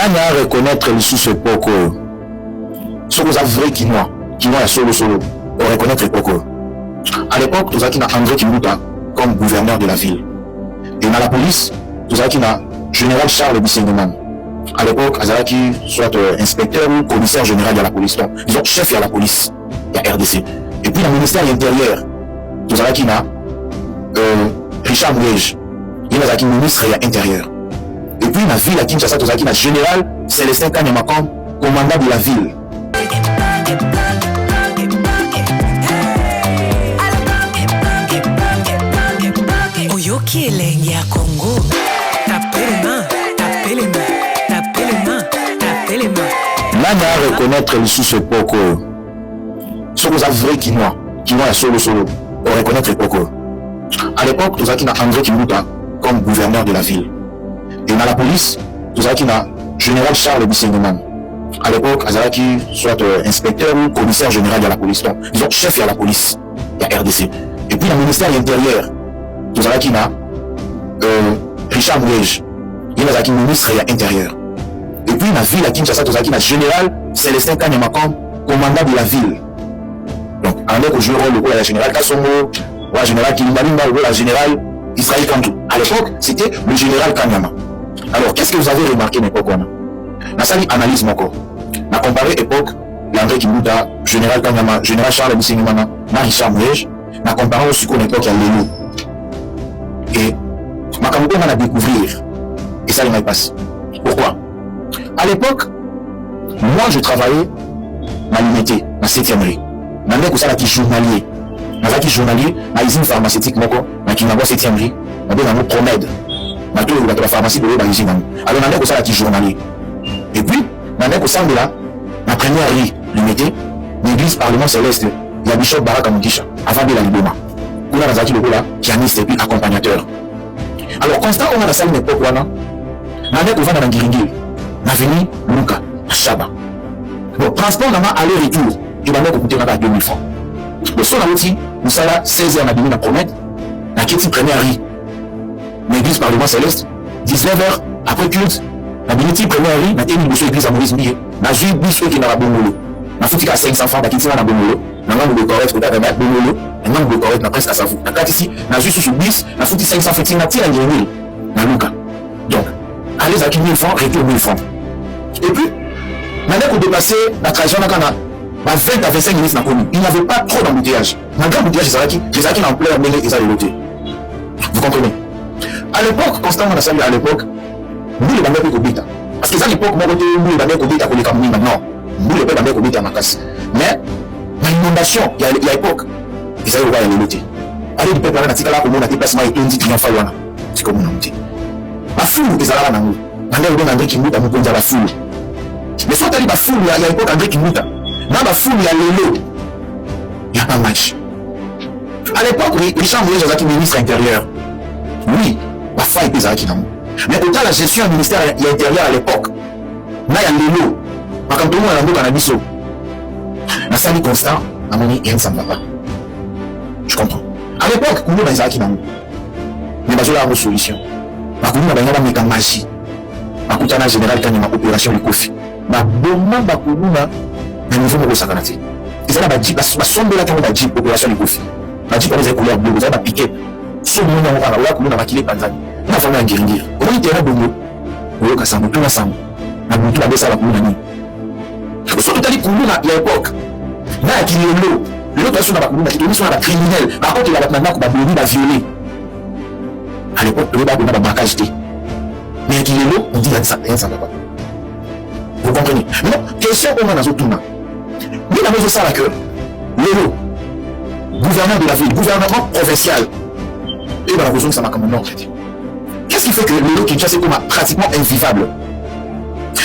nani a reconnaître les sous-époques ce que vous avez vrai qui est solo on reconnaître l'époque. À l'époque tout ça qui n'a André Kimbuta comme gouverneur de la ville et dans la police tout ça qui n'a général Charles Bisengeman. À l'époque Azalaki soit inspecteur ou commissaire général de la police, donc disons chef de la police de la RDC. Et puis dans le ministère de l'Intérieur tout ça qui n'a Richard Mouège, il est le ministre de l'Intérieur. Et puis la ville à Kinshasa tout ça qui n'a général Célestin Kanyama comme commandant de la ville. Oyoki elengi ya Congo, tapelema. Nani a reconnaître les sous-époques ce que vous avez vrai qui est solo on reconnaître l'époque. À l'époque tout ça qui n'a André Kimbuta comme gouverneur de la ville et dans la police tout ça qui n'a général Charles Bisengeman. À l'époque Azalaki soit inspecteur ou commissaire général de la police, donc disons chef de la police de la RDC. Et puis dans le ministère de l'Intérieur tout ça qui n'a Richard Mouège, il est le ministre de l'Intérieur. Et puis la ville à Kinshasa tout ça qui n'a général Célestin Kanyama comme commandant de la ville. Donc en est au jeu rôle le la général Kassongo, le général Kilimbalimba, le général Israël Kantou. À l'époque c'était le général Kanyama. Alors qu'est-ce que vous avez remarqué à l'époque? Na sali analyse moko na comparé époque l'André Kimbuta, général Kanyama, général Charles Bisengeman na Richard Mouège, na comparé aussi qu'on époque à Lelo. Et ma campagne on a découvrir et ça il m'a passé. Pourquoi? À l'époque moi je travaillais à l'unité na 7e rue. Na ndeko ça qui journalier. Na qui journalier na usine pharmaceutique moko na Kinabo 7e rue. Na be na Promède. Na to la pharmacie de la usine. Alors na ndeko ça qui journalier. Et puis na ndeko ça là na première rue l'unité l'église Parlement Céleste, il y a Bishop Baraka Mukisha avant de la Liboma. On a Zaki Lokola pianiste et puis accompagnateur. Alors constant on a la salle d'époque là na ndeko va na Ngiringiri. Na venu Luka Chaba. Bon transport na aller-retour et va mettre coûter à 2000 francs. Le son a aussi nous ça là 16h na na promettre na qui première rue. L'église Parlement Céleste 19h après culte na biniti première rue na tenu bouche église à Maurice Mbié. Na jui biso qui na la Bongolo. Na fouti ka 500 francs qui na Bongolo. Na ngango de correct côté avec Bongolo. Na ngango de correct na presque à Savu. Na kat ici na jui sous bis na fouti 500 francs na tira ngeni na Luka. Donc allez à 1000 francs retour 1000 francs. Et puis maintenant qu'on dépassait la trajectoire na kana 20 à 25 minutes na commune. Il n'y avait pas trop d'embouteillage. Dans grand embouteillage c'est ça qui en plein mêlé et ça de l'autre. Vous comprenez? À l'époque constamment on a salué à l'époque nous les bandits kobita parce que à l'époque moi côté nous les bandits kobita ko les kamuni maintenant nous les bandits kobita makasi mais l'inondation il y a époque ils avaient ouvert les lotés allez du peuple là na tika là ko mona déplacement et tondi triomphal wana c'est comme on dit la foule ezala na nous bandits André Kimbuta mo konza la foule mais soit ali ba foule il y a époque André Kimbuta na ba foule il y a lelo il y a pas match à l'époque Richard Mouège Zaki ministre intérieur oui la faille pesaki na mais autant la gestion du ministère intérieur à l'époque na ya lelo makambo mo na mboka na biso na sali constant na moni rien ça ne va pas je comprends à l'époque kuno ba zaki na mais ba jola une solution ba kuno ba ngaba meka magie ba kutana général Kanyama opération Likofi ba bomba ba kuno na niveau mo sakana ti ezala ba jeep ba sombola ka ba jeep opération Likofi ba jeep ba couleur bleu ba piquet so mo na wala kuno na makile Tanzanie na fana ya Ngiringiri on était là bongo oyo ka sambo tuna sambo na mutu ba besa ba kuno ni so totali kuno na ya époque na kilelo l'autre personne ba kuno na kitoni so na criminel par contre il a maintenant ko ba boni ba violer à l'époque le ba ba braquage té mais kilelo on dit ça va pas. Vous comprenez? Non, question qu'on a dans ce tournant. Mais la chose ça là que Lelo, gouverneur de la ville, gouvernement provincial, et dans la région ça m'a comme un nom. Qu'est-ce qui fait que Lelo Kinshasa est pratiquement invivable?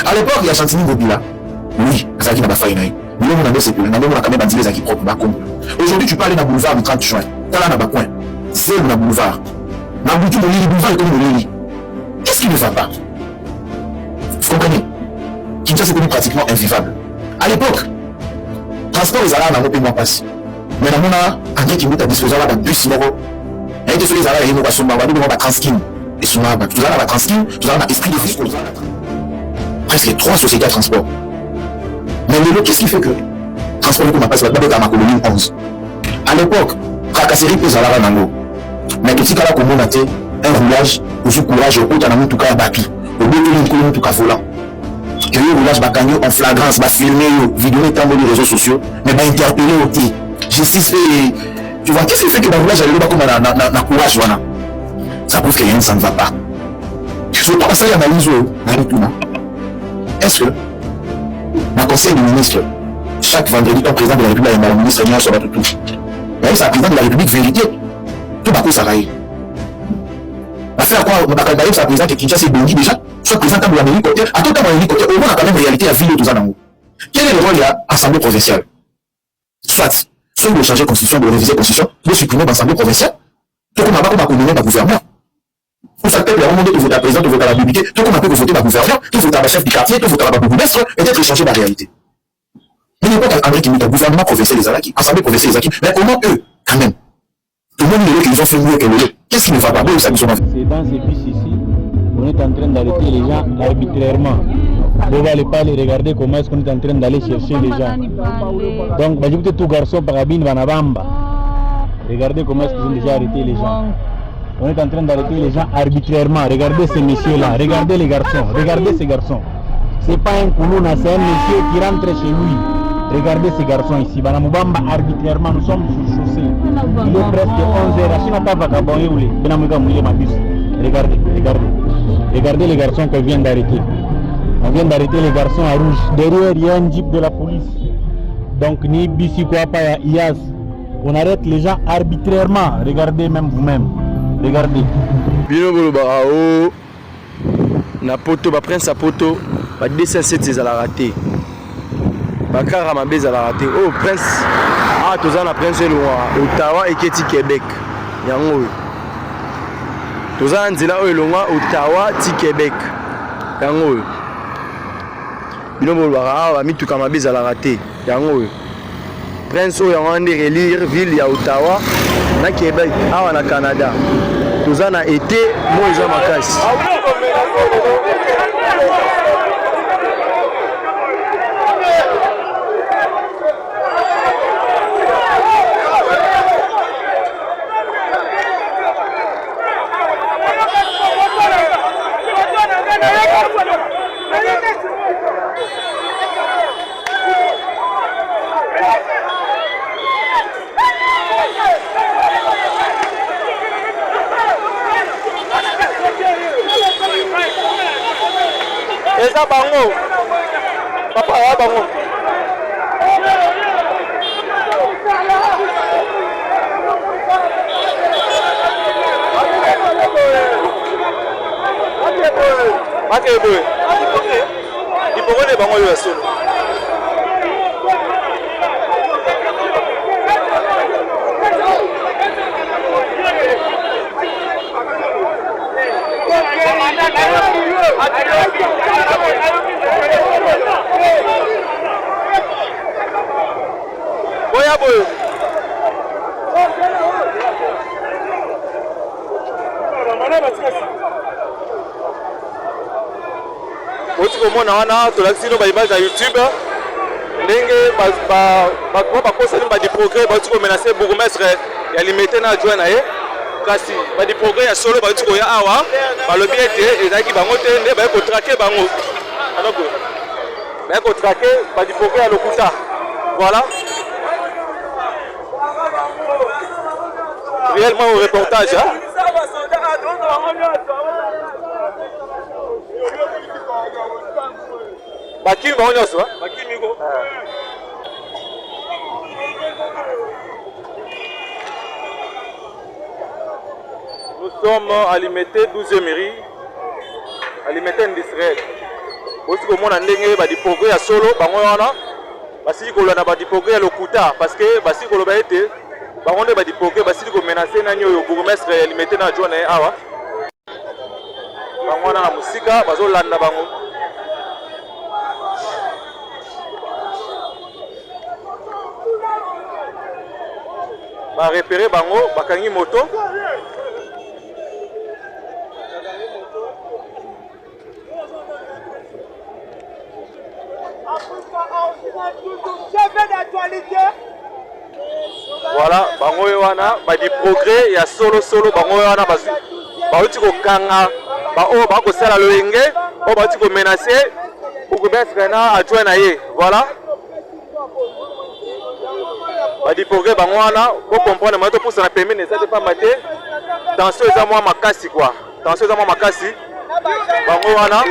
À l'époque, il y a Chantini Gobila. Oui, ça qui n'a pas failli. Nous on a deux sécurités, nous on a quand même bandit les acquis propres. Aujourd'hui, tu parles dans le boulevard du 30 juin. T'as là dans le coin. C'est le boulevard. Dans le boulevard est comme le Lili. Qu'est-ce qui ne va pas? Vous comprenez? Kinshasa est pratiquement invivable. À l'époque, transport les arabes n'ont pas moins passé. Mais dans mon cas, André Kimbuta disposait de bus moro. Il était fait les arabes et nous passons par le transkin. Et sur la transkin, tout ça esprit de fisc. presque 3 sociétés à transport. Mais le lot, qu'est-ce qui fait que transport de passe la colonie 11? À l'époque, Tracasserie peut aller à Nango. Mais que si tu as un roulage, au courage, au bout en tout cas, bapi. Au bout de tout cas, volant. Que le roulage va gagner en flagrance, va filmer, vidéo dans les réseaux sociaux, mais va interpeller au thé. Justice fait. Tu vois, qu'est-ce qui fait que le roulage est comme un courage, voilà? Ça prouve que rien, ça ne va pas. Surtout quand ça y analyse, est-ce que, dans le conseil des ministres, chaque vendredi, un président de la République et un ministre vient sur votre touche. Mais c'est un président de la République vérité. Tout va ça va y. On va faire quoi? On va calculer sa président qui Kinshasa est Bongi déjà. Soit président de l'Amérique côté, à tout temps l'Amérique côté, au moins la quand même réalité à ville tout ça dans haut. Quel est le rôle de l'Assemblée provinciale? Soit, soit de changer la constitution, de réviser la constitution, de supprimer l'Assemblée provinciale, tout comme on va communiquer par gouvernement. Pour ça, peut-être, il y a un moment de voter à président, de voter à la République, tout comme on peut voter par gouvernement, tout voter à la chef du quartier, tout voter à la bourgmestre, et d'être échangé la réalité. Mais il n'y a pas qu'André qui met un gouvernement provincial les Alaki, Assemblée provinciale les Alaki, mais comment eux, quand même, tout le monde dit qu'ils ont fait mieux que le qu'est-ce qui ne va pas bien, ça nous sommes. C'est dans ces bus ici, on est en train d'arrêter les gens arbitrairement. Vous n'allez pas les regarder comment est-ce qu'on est en train d'aller chercher les gens. Donc, bah, je tout garçon par Abine Vanabamba. Regardez comment est-ce qu'ils ont déjà arrêté les gens. On est en train d'arrêter les gens arbitrairement. Regardez ces messieurs-là, regardez les garçons, regardez ces garçons. C'est pas un Koulouna, c'est un monsieur qui rentre chez lui. Regardez ces garçons ici. Banamubamba arbitrairement, nous sommes sur chaussée. Il est presque 11h. Regardez, regardez. Regardez les garçons qu'on vient d'arrêter. On vient d'arrêter les garçons à rouge. Derrière, il y a un jeep de la police. Donc, ni Bissi Kouapa, IAS. On arrête les gens arbitrairement. Regardez même vous-même. Regardez. Bino Bolobao, na poto, ba prince à poto, ba 207 à la raté. Bakara Mabez à la raté. Oh, prince. Ah, tous en a prince Ottawa et Keti Québec. Yango. Tous en Zila Ottawa, ti Québec. Yango. Bino Bolobao, a mis tout comme Mabez à la raté. Yango. Prince Oyango de relire ville ya Ottawa, na Québec, awa na Canada. Tous en a été, moi ils ont ma casse. Eza bango. Papa ya bango. Mate boy. Il faut que les bango yo solo. Boya boy. Oti komona wana tolakisino ba image na YouTube ndenge ba posa ni ba di progrès ba tiko menacer bourgmestre ya limité na adjoint na ye kasi ba di progrès ya solo ba tiko ya awa ba lobi ete ezaki bango te nde ba ko traquer bango alors ba ko traquer ba di progrès ya lokuta voilà réellement au reportage hein? Bakimi bango nyonso hein? Bakimi go nous sommes à Limité 12e mairie à Limité industriel aussi komona ndenge ba di progrès ya solo bango wana basi ko lona ba di progrès ya lokuta parce que basi ko loba ete bango nde ba di progrès basi ko menacer na nyo yo bourgmestre ya Limité na journée awa bango na musika bazo landa bango ba repérer bango bakangi moto Voilà, bango wana ba di progrès ya solo bango wana ba uti ko kanga ba o ba ko sala loyenge o ba uti ko menacer pour que ben frena adjoint na ye. Voilà. Ba di progrès bango wana pour comprendre mato pour ça permet ne ça pas mater. Tension eza moi makasi quoi. Tension eza moi makasi. Bango wana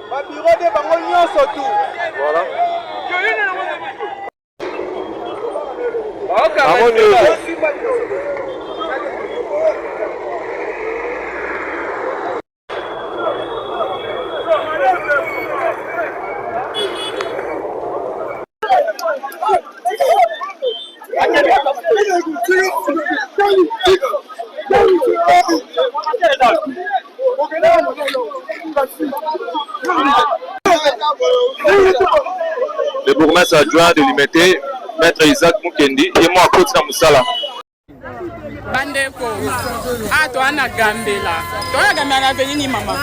ba bureau de bango nyonso tout. Voilà. Le bourgmestre adjoint de l'Imité, Maître Isaac Mukendi, et moi à côté de Moussala. Bandeko, toana gambela. Toana gambela veni mama.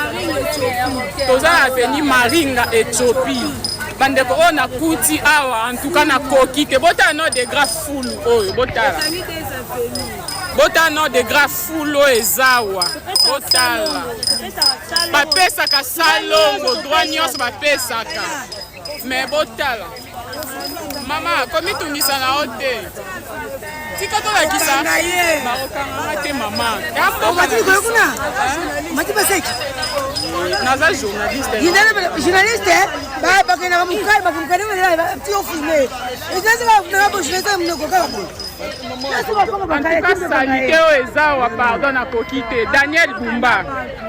Toza veni Maringa Éthiopie. Bandeko on a kuti awa en tout cas na koki te bota no de grave full oyo botala. Bota no de grave full oyo ezawa. Botala. Bapesa ka salongo droit nyonso bapesa ka. Mais botala. Mama, komi tungisa na hote. Tika to la kisa. Marokanga te mama. Mati baseki. Naza journaliste. Journaliste, ba ba kana mukali ba kumkali ba tio filmer. Ezaza ba ba journaliste mnoko kala. Salite oezawa pardon na kokite Daniel Bumba.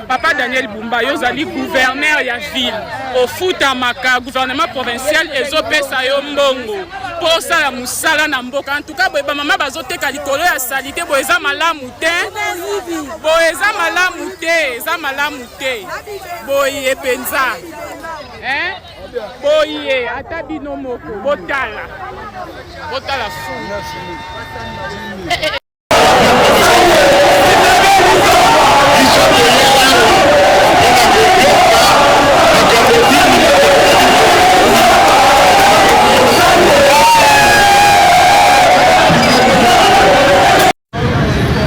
Papa Daniel Bumba yozali gouverneur ya ville. Au Futamaka gouvernement provincial ezopesa yo mbongo. Pour ça la musala na mboka. En tout cas boyeba mama bazoteka likolo ya salite boyeza malamu te. Boyeza malamu te, eza malamu te. Boye penza. Hein? Boye ata bino moko botala. Botala fou.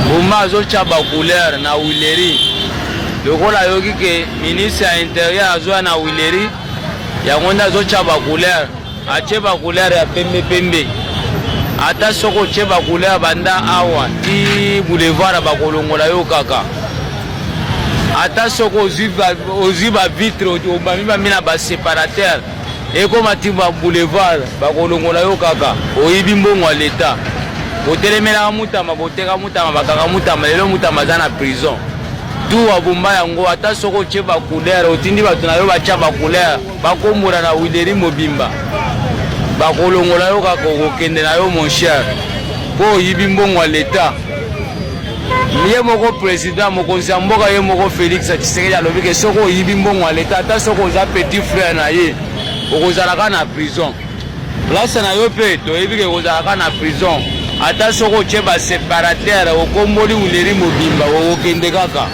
Bumba azocha ba couleur na Wileri. Lokola yoki ke ministre ya intérieur azoa na Wileri. Ya ngonda azocha ba couleur. Ache ba couleur ya pembe. Ata soko che ba couleur banda awa ti boulevard ba kolongola yo kaka. Ata soko oziba vitre o ba mina ba séparateur. Et comme atiba boulevard ba kolongola yo kaka. Oyibi mbongo l'État. Otelemela mutama boteka mutama bakaka mutama lelo mutama za na prison. Tu abumba yango ata soko che ba couleur otindi batu na yo ba cha ba couleur bakombura na Wileri mobimba. Bakolongola yo kaka kokende na yo mon cher. Po yibi mbongo l'État. Ye moko président mokonzi ya mboka ye moko Félix Tshisekedi alobi ke soko yibi mbongo l'État ata soko za petit frère na ye okozalaka na prison. Place na yo pe toyebi ke okozalaka na prison. Ata soko che ba séparateur okomboli Wileri mobimba okende kaka.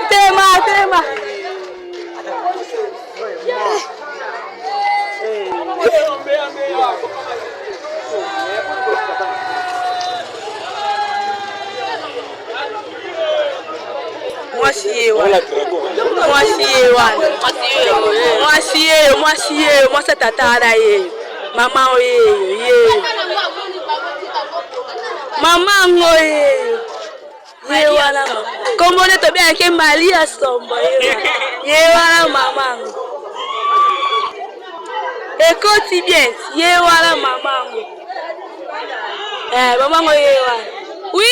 Tema. Mwasi tatara ye. Mama ye. Mama ngoye. Ye wala. Kombo ne to bien ke mali asomba ye wala mama. Écoute bien, ye wala mama. Mama ngoye wala. Oui.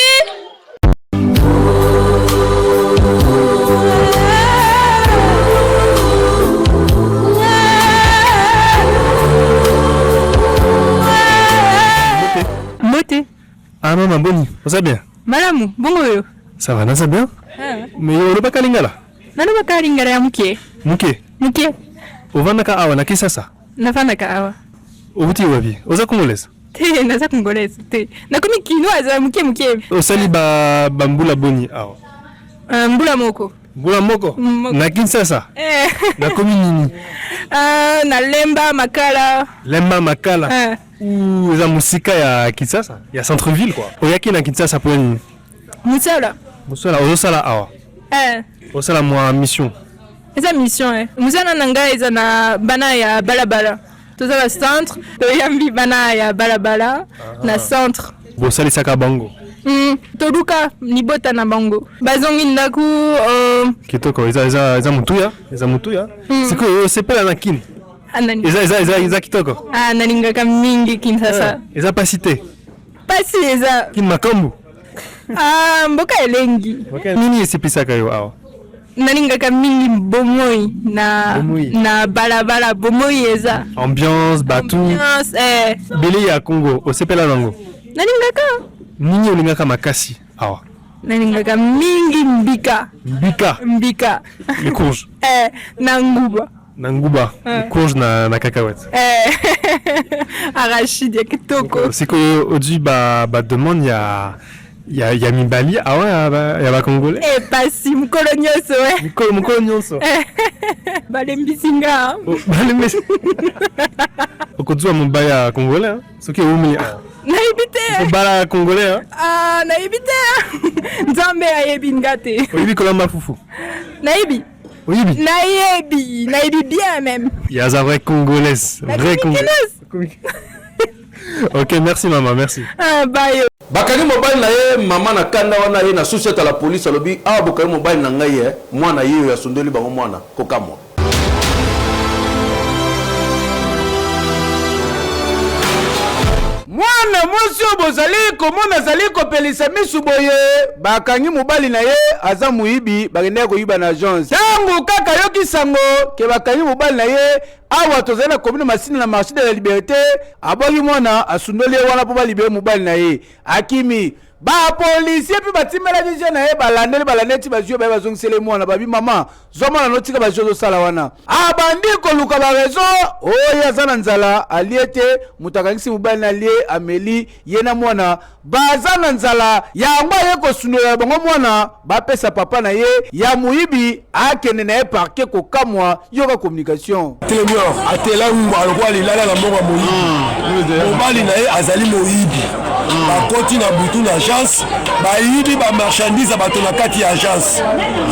Moté. Ah maman Boni, ça bien? Malamu, bongo yo. Ça va, ça bien? Mais on ne pas kalingala. Nano ba kalingala ya muke. Muke. Ovanda ka awa na kisasa. Nafanda ka awa. Obuti wapi? Oza Congolaise. Te naza Congolaise te. Na komi kinoise muke. Osali ba bambula Boni awa. Mbula moko. Mbula moko? Na Kinshasa? Na komi nini? Na Lemba Makala. Lemba Makala? Eza musika ya Kinshasa? Ya centre-ville quoi. Oyaki na Kinshasa po nini? Musala. Musala, ozosala awa? Osala mwa mission? Eza mission Musala nanga eza na bana ya balabala. Tozala centre, toyambi bana ya balabala na centre. Bosalisaka bango? Toduka nibota na bango. Bazongi ndaku kitoko eza mutuya? Eza mutuya? Siko osepela na kini? Eza kitoko? Nalingaka mingi Kinshasa. Eza pasi te? Pasi eza. Kini makambu? Mboka elengi. Nini esipisaka yo awa? Nalingaka mingi bomoi na balabala bomoi eza. Ambiance, batu. Ambiance, Bele ya Congo, osepela nango? Nalingaka. Nini olingaka makasi awa? Nalingaka mingi mbika. Mbika. Les courges? Na nguba. Na nguba. Les courges na cacahuète. Arachide ya kitoko. Siko odi ba demande ya mibali awa ya ba Congolais? Pasi mukolo nyonso mukolo nyonso. Balembisi nga. Balembisi. Okozwa mobali ya Congolais soki umi naibite. Mobali ya Congolais naibite. Nzambe ayebi nga te. Oyebi kolamba fufu? Naibi. Oyebi? Naibi bien même. Yaza vrai Congolaise. Vrai Congolaise. Ok, merci maman, merci. Bye. Bakani mobile na ye mama na kanda wana ye na société la police alobi awa bokani mobile na ngai ye mwana ye ya sondoli bango mwana kokamwa. Mwana mwasi bozali komona zali kopelisa misu boye bakangi mobali na ye aza muyibi bagende koyiba na agence tango kaka yoki sango ke bakangi mobali na ye awa tozali na commune Masina na marché de la liberté aboki mwana asundoli wana po balibere mobali na ye akimi ba policier puis batimela déjà na ye balandeti bazio ba bazongisele mwana babi mama zoma na notika bazio zo sala wana abandi ko luka ba rezo oya zana nzala aliete mutakangisi mobali na lie ameli yena mwana bazana nzala yango ye ko sunola bango mwana ba pesa papa na ye ya muyibi akene na ye parquet ko kamwa yoka communication télémior atela ngwa alwa lilala na mbongo muyibi mobali na ye azali muyibi bakoti na butu na agence bayibi ba marchandise bato na kati ya agence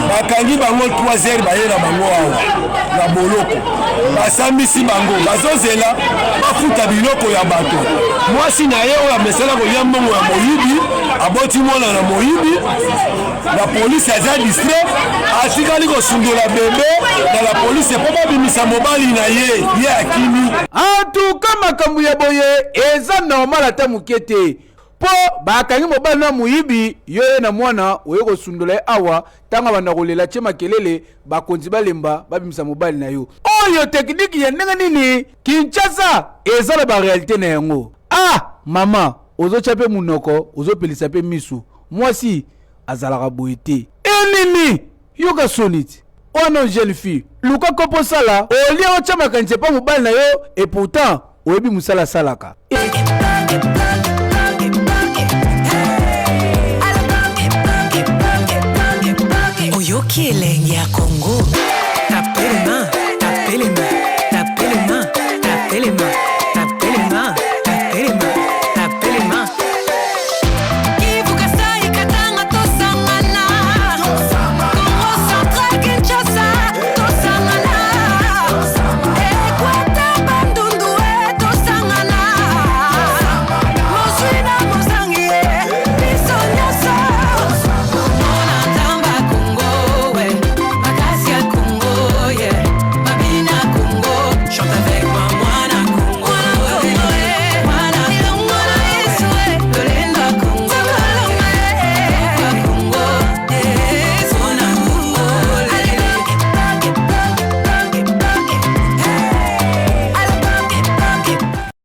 bakangi bango 3h bayera bango awa na boloko basambisi bango bazozela bafuta biloko ya bato mwasi na ye oyo amesala kolia mbongo ya moyibi aboti mwana na moyibi la police aza distrait atikali kosundola bebe na la police po babimisa mobali na ye akimi antuka makambo ya boye eza normal ata moke te po bakangi mobali na muyibi yo na mwana oyo kosundola awa tanga banda kolela che makelele bakonzi balemba babimisa mobali na yo oyo tekniki ya ndenge nini Kinshasa eza na ba réalité na yango mama ozo chape munoko ozo pelisa pe misu mwasi azalaka boye te enini yoka soniti ono jeune fille luka kopo sala olia ocha makanise pa mobali na yo et pourtant oyebi musala salaka Oyoki elenge ya Congo. Tapelema.